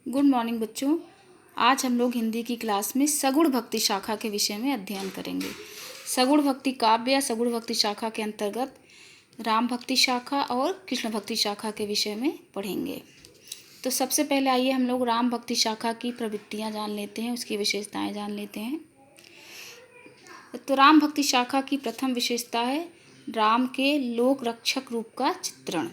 Good morning बच्चों। आज हम लोग हिंदी की क्लास में सगुण भक्ति शाखा के विषय में अध्ययन करेंगे। सगुण भक्ति काव्य या सगुण भक्ति शाखा के अंतर्गत राम भक्ति शाखा और कृष्ण भक्ति शाखा के विषय में पढ़ेंगे। तो सबसे पहले आइए हम लोग राम भक्ति शाखा की प्रवृत्तियाँ जान लेते हैं, उसकी विशेषताएँ जान लेते हैं। तो राम भक्ति शाखा की प्रथम विशेषता है राम के लोक रक्षक रूप का चित्रण।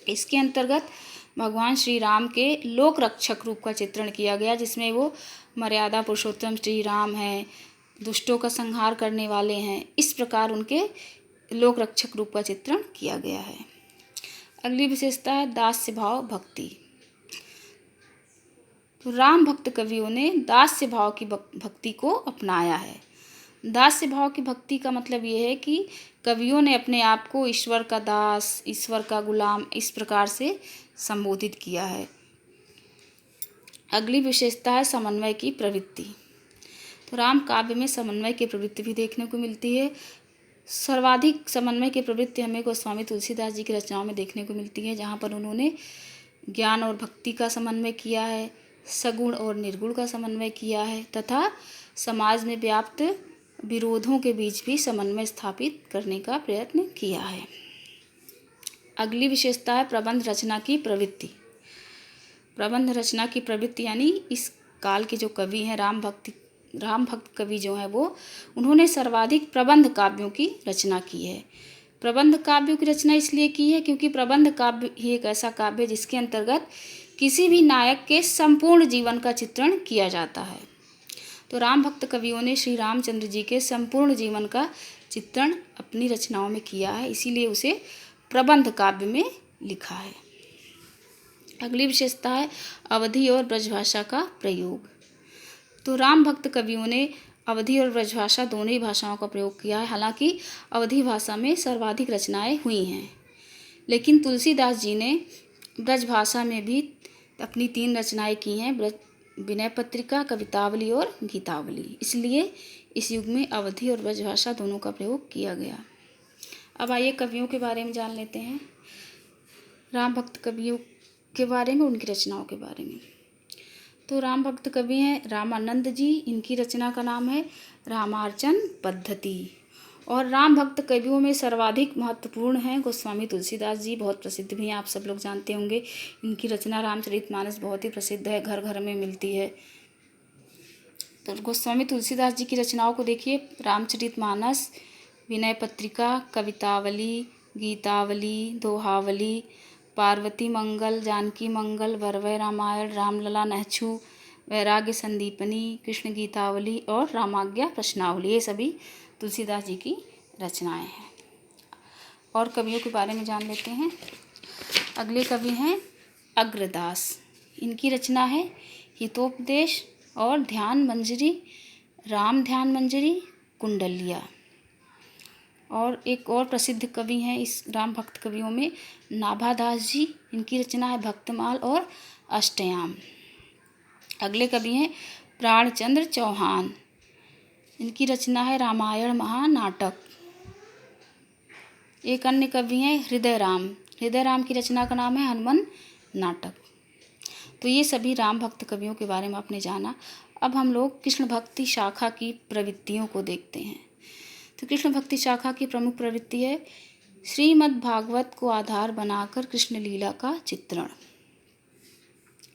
इसके अंतर्गत भगवान श्री राम के लोक रक्षक रूप का चित्रण किया गया, जिसमें वो मर्यादा पुरुषोत्तम श्री राम हैं, दुष्टों का संहार करने वाले हैं। इस प्रकार उनके लोक रक्षक रूप का चित्रण किया गया है। अगली विशेषता है दास्य भाव भक्ति। तो राम भक्त कवियों ने दास्य भाव की भक्ति को अपनाया है। दास्य भाव की भक्ति का मतलब ये है कि कवियों ने अपने आप को ईश्वर का दास, ईश्वर का गुलाम इस प्रकार से संबोधित किया है। अगली विशेषता है समन्वय की प्रवृत्ति। तो राम काव्य में समन्वय की प्रवृत्ति भी देखने को मिलती है। सर्वाधिक समन्वय की प्रवृत्ति हमें गोस्वामी तुलसीदास जी की रचनाओं में देखने को मिलती है, जहाँ पर उन्होंने ज्ञान और भक्ति का समन्वय किया है, सगुण और निर्गुण का समन्वय किया है तथा समाज में व्याप्त विरोधों के बीच भी समन्वय स्थापित करने का प्रयत्न किया है। अगली विशेषता है प्रबंध रचना की प्रवृत्ति। प्रबंध रचना की प्रवृत्ति यानी इस काल के जो कवि हैं राम भक्त कवि जो हैं वो उन्होंने सर्वाधिक प्रबंध काव्यों की रचना की है। प्रबंध काव्यों की रचना इसलिए की है क्योंकि प्रबंध काव्य ही एक ऐसा काव्य जिसके अंतर्गत किसी भी नायक के संपूर्ण जीवन का चित्रण किया जाता है। तो राम भक्त कवियों ने श्री रामचंद्र जी के संपूर्ण जीवन का चित्रण अपनी रचनाओं में किया है, इसीलिए उसे प्रबंध काव्य में लिखा है। अगली विशेषता है अवधी और ब्रजभाषा का प्रयोग। तो राम भक्त कवियों ने अवधी और ब्रजभाषा दोनों ही भाषाओं का प्रयोग किया है। हालांकि अवधी भाषा में सर्वाधिक रचनाएं हुई हैं, लेकिन तुलसीदास जी ने ब्रजभाषा में भी अपनी 3 रचनाएं की हैं, विनय पत्रिका, कवितावली और गीतावली। इसलिए इस युग में अवधी और ब्रजभाषा दोनों का प्रयोग किया गया। अब आइए कवियों के बारे में जान लेते हैं, राम भक्त कवियों के बारे में, उनकी रचनाओं के बारे में। तो राम भक्त कवि हैं रामानंद जी, इनकी रचना का नाम है रामार्चन पद्धति। और राम भक्त कवियों में सर्वाधिक महत्वपूर्ण हैं गोस्वामी तुलसीदास जी, बहुत प्रसिद्ध भी हैं, आप सब लोग जानते होंगे। इनकी रचना रामचरितमानस बहुत ही प्रसिद्ध है, घर घर में मिलती है। तो गोस्वामी तुलसीदास जी की रचनाओं को देखिए, रामचरितमानस, विनय पत्रिका, कवितावली, गीतावली, दोहावली, पार्वती मंगल, जानकी मंगल, वरवय रामायण, रामलला नहछू, वैराग्य संदीपनी, कृष्ण गीतावली और रामाज्ञा प्रश्नावली, ये सभी तुलसीदास जी की रचनाएं हैं। और कवियों के बारे में जान लेते हैं। अगले कवि हैं अग्रदास। इनकी रचना है हितोपदेश और ध्यान मंजरी, राम ध्यान मंजरी, कुंडलिया। और एक और प्रसिद्ध कवि हैं इस राम भक्त कवियों में नाभादास जी, इनकी रचना है भक्तमाल और अष्टयाम। अगले कवि हैं प्राणचंद्र चौहान, इनकी रचना है रामायण महानाटक। एक अन्य कवि हैं हृदय राम की रचना का नाम है हनुमान नाटक। तो ये सभी राम भक्त कवियों के बारे में आपने जाना। अब हम लोग कृष्ण भक्ति शाखा की प्रवृत्तियों को देखते हैं। तो कृष्ण भक्ति शाखा की प्रमुख प्रवृत्ति है श्रीमद् भागवत को आधार बनाकर कृष्ण लीला का चित्रण।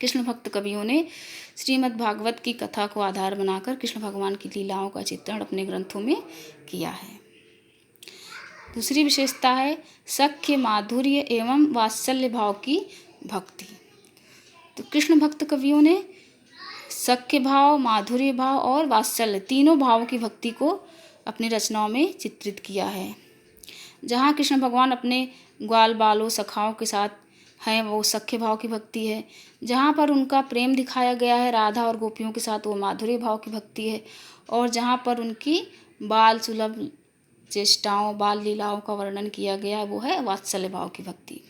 कृष्ण भक्त कवियों ने श्रीमद् भागवत की कथा को आधार बनाकर कृष्ण भगवान की लीलाओं का चित्रण अपने ग्रंथों में किया है। दूसरी विशेषता है सख्य, माधुर्य एवं वात्सल्य भाव की भक्ति। तो कृष्ण भक्त कवियों ने सख्य भाव, माधुर्य भाव और वात्सल्य तीनों भावों की भक्ति को अपनी रचनाओं में चित्रित किया है। जहाँ कृष्ण भगवान अपने ग्वाल बालों सखाओं के साथ हैं वो सख्य भाव की भक्ति है, जहाँ पर उनका प्रेम दिखाया गया है राधा और गोपियों के साथ वो माधुर्य भाव की भक्ति है, और जहाँ पर उनकी बाल सुलभ चेष्टाओं, बाल लीलाओं का वर्णन किया गया है वो है वात्सल्य भाव की भक्ति।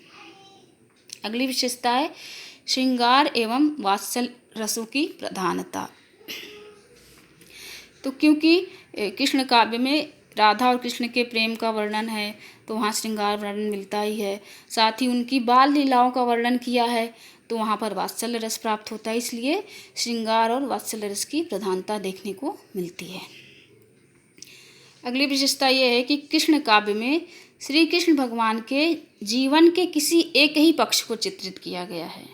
अगली विशेषता है श्रृंगार एवं वात्सल्य रसों की प्रधानता। तो क्योंकि कृष्ण काव्य में राधा और कृष्ण के प्रेम का वर्णन है, तो वहाँ श्रृंगार वर्णन मिलता ही है। साथ ही उनकी बाल लीलाओं का वर्णन किया है तो वहाँ पर वात्सल्य रस प्राप्त होता है। इसलिए श्रृंगार और वात्सल्य रस की प्रधानता देखने को मिलती है। अगली विशेषता यह है कि कृष्ण काव्य में श्री कृष्ण भगवान के जीवन के किसी एक ही पक्ष को चित्रित किया गया है।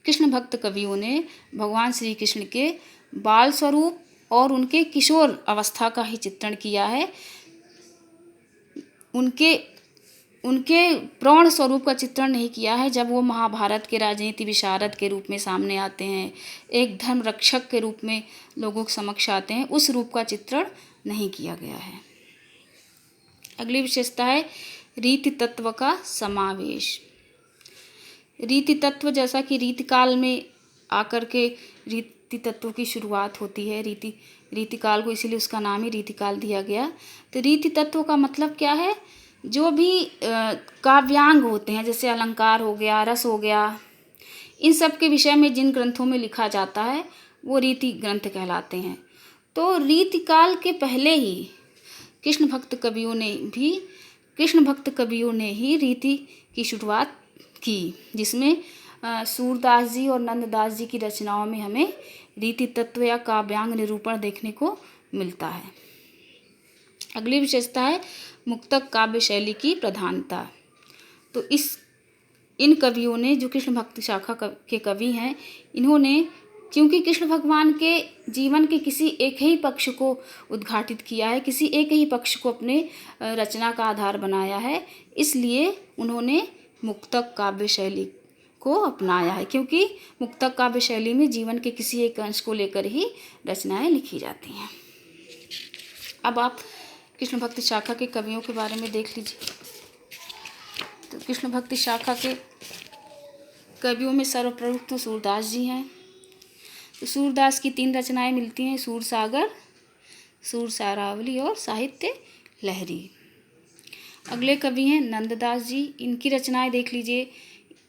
कृष्ण भक्त कवियों ने भगवान श्री कृष्ण के बाल स्वरूप और उनके किशोर अवस्था का ही चित्रण किया है। उनके प्रौढ़ स्वरूप का चित्रण नहीं किया है। जब वो महाभारत के राजनीति विशारद के रूप में सामने आते हैं, एक धर्म रक्षक के रूप में लोगों के समक्ष आते हैं, उस रूप का चित्रण नहीं किया गया है। अगली विशेषता है रीति तत्व का समावेश। रीति तत्व, जैसा कि रीतिकाल में आकर के रीति तत्व की शुरुआत होती है। रीतिकाल को इसीलिए उसका नाम ही रीतिकाल दिया गया। तो रीति तत्व का मतलब क्या है? जो भी काव्यांग होते हैं, जैसे अलंकार हो गया, रस हो गया, इन सब के विषय में जिन ग्रंथों में लिखा जाता है वो रीति ग्रंथ कहलाते हैं। तो रीतिकाल के पहले ही कृष्ण भक्त कवियों ने ही रीति की शुरुआत की, जिसमें सूरदास जी और नंददास जी की रचनाओं में हमें रीति तत्व या काव्यांग निरूपण देखने को मिलता है। अगली विशेषता है मुक्तक काव्य शैली की प्रधानता। तो इन कवियों ने, जो कृष्ण भक्त शाखा के कवि हैं, इन्होंने क्योंकि कृष्ण भगवान के जीवन के किसी एक ही पक्ष को उद्घाटित किया है, किसी एक ही पक्ष को अपने रचना का आधार बनाया है, इसलिए उन्होंने मुक्तक काव्य शैली को अपनाया है। क्योंकि मुक्तक काव्य शैली में जीवन के किसी एक अंश को लेकर ही रचनाएं लिखी जाती हैं। अब आप कृष्ण भक्ति शाखा के कवियों के बारे में देख लीजिए। तो कृष्ण भक्ति शाखा के कवियों में सर्वप्रमुख तो सूरदास जी हैं। तो सूरदास की 3 रचनाएं मिलती हैं: सूर सागर, सूर सारावली और साहित्य लहरी। अगले कवि हैं नंददास जी। इनकी रचनाएं देख लीजिए।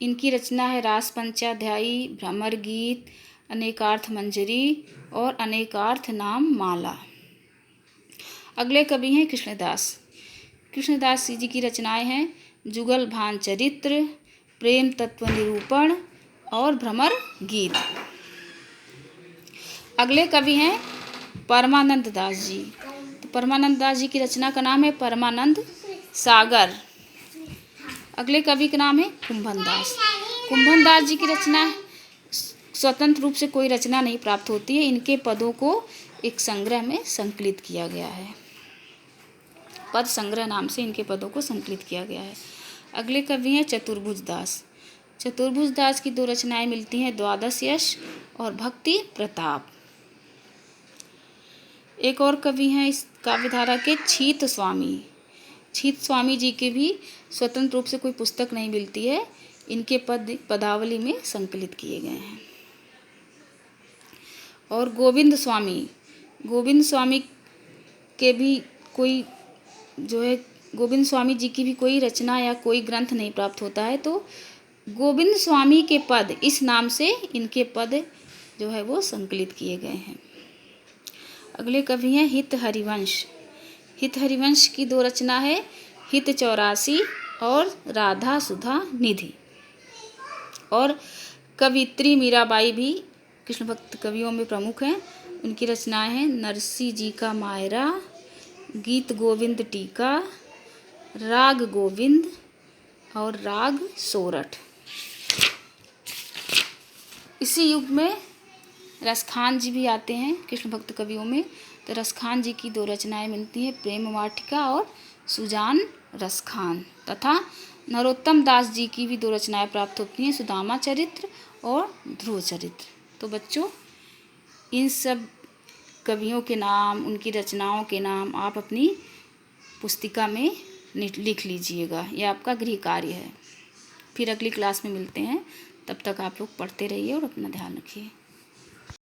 इनकी रचना है रास पंचाध्यायी, भ्रमर गीत, अनेकार्थ मंजरी और अनेकार्थ नाम माला। अगले कवि हैं कृष्णदास जी की रचनाएं हैं जुगल भान चरित्र, प्रेम तत्व निरूपण और भ्रमर गीत। अगले कवि हैं परमानंद दास जी। तो परमानंद दास जी की रचना का नाम है परमानंद सागर। अगले कवि का नाम है कुंभन दास जी की रचना स्वतंत्र रूप से कोई रचना नहीं प्राप्त होती है। इनके पदों को एक संग्रह में संकलित किया गया है। पद संग्रह नाम से इनके पदों को संकलित किया गया है। अगले कवि हैं चतुर्भुज दास की 2 रचनाएं मिलती हैं, द्वादश यश और भक्ति प्रताप। एक और कवि हैं इस काव्यधारा के छीत स्वामी जी के भी स्वतंत्र रूप से कोई पुस्तक नहीं मिलती है। इनके पद पदावली में संकलित किए गए हैं। और गोविंद स्वामी के भी कोई गोविंद स्वामी जी की भी कोई रचना या कोई ग्रंथ नहीं प्राप्त होता है। तो गोविंद स्वामी के पद, इस नाम से इनके पद वो संकलित किए गए हैं। अगले कवि हैं हित हरिवंश की 2 रचना है, हित 84 और राधा सुधा निधि। और कवित्री मीराबाई भी कृष्ण भक्त कवियों में प्रमुख हैं। उनकी रचनाएं हैं नरसी जी का मायरा, गीत गोविंद टीका, राग गोविंद और राग सोरठ। इसी युग में रसखान जी भी आते हैं कृष्ण भक्त कवियों में। तो रसखान जी की 2 रचनाएं मिलती हैं, प्रेम वाटिका और सुजान रसखान। तथा नरोत्तम दास जी की भी 2 रचनाएं प्राप्त होती हैं, सुदामा चरित्र और ध्रुव चरित्र। तो बच्चों, इन सब कवियों के नाम, उनकी रचनाओं के नाम आप अपनी पुस्तिका में लिख लीजिएगा। यह आपका गृह कार्य है। फिर अगली क्लास में मिलते हैं। तब तक आप लोग पढ़ते रहिए और अपना ध्यान रखिए।